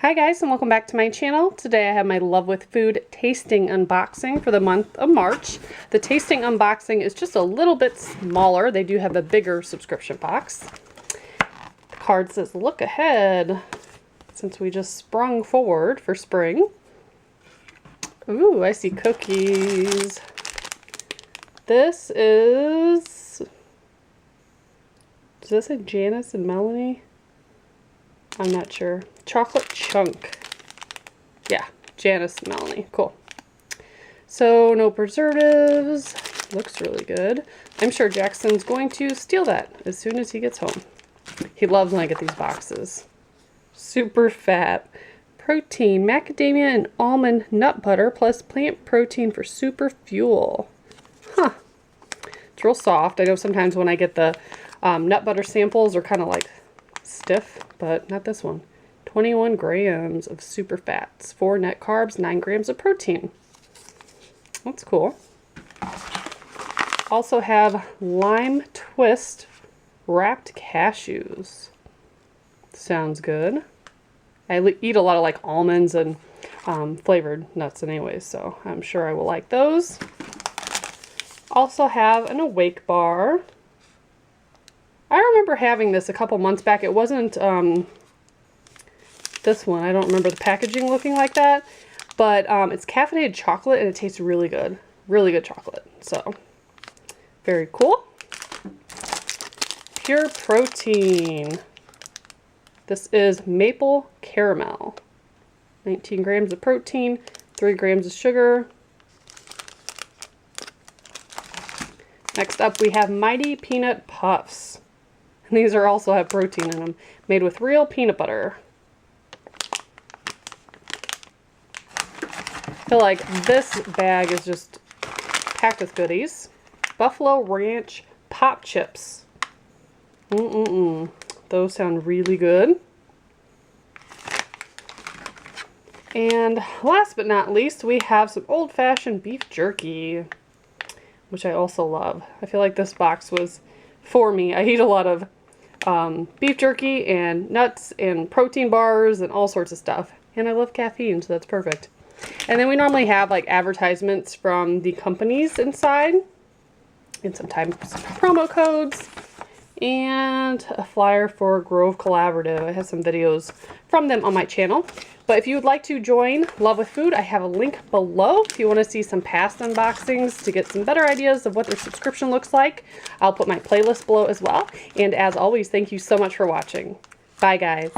Hi guys, and welcome back to my channel. Today I have my Love with Food tasting unboxing for the month of March. The tasting unboxing is just a little bit smaller. They do have a bigger subscription box. The card says look ahead, since we just sprung forward for spring. Ooh, I see cookies. This is... does this say Janice and Melanie? I'm not sure. ChocolateChunk. Yeah, Janice and Melanie. Cool. So, no preservatives. Looks really good. I'm sure Jackson's going to steal that as soon as he gets home. He loves when I get these boxes. Super fat. Protein, macadamia and almond nut butter plus plant protein for super fuel. Huh. It's real soft. I know sometimes when I get the nut butter samples are kind of like stiff, but not this one. 21 grams of super fats, 4 net carbs, 9 grams of protein. That's cool. Also have lime twist wrapped cashews. Sounds good. I eat a lot of like almonds and flavored nuts anyways, so I'm sure I will like those. Also have an Awake bar. I remember having this a couple months back. It wasn't this one. I don't remember the packaging looking like that. But it's caffeinated chocolate and it tastes really good. Really good chocolate. So, very cool. Pure protein. This is maple caramel. 19 grams of protein, 3 grams of sugar. Next up we have Mighty Peanut Puffs. And these are also have protein in them, made with real peanut butter. I feel like this bag is just packed with goodies. Buffalo Ranch Pop Chips. Those sound really good. And last but not least, we have some old-fashioned beef jerky, which I also love. I feel like this box was for me. I eat a lot of beef jerky and nuts and protein bars and all sorts of stuff. And I love caffeine, so that's perfect. And then we normally have like advertisements from the companies inside and sometimes promo codes and a flyer for Grove Collaborative. I have some videos from them on my channel. But if you would like to join Love with Food, I have a link below. If you want to see some past unboxings to get some better ideas of what their subscription looks like, I'll put my playlist below as well. And as always, thank you so much for watching. Bye, guys.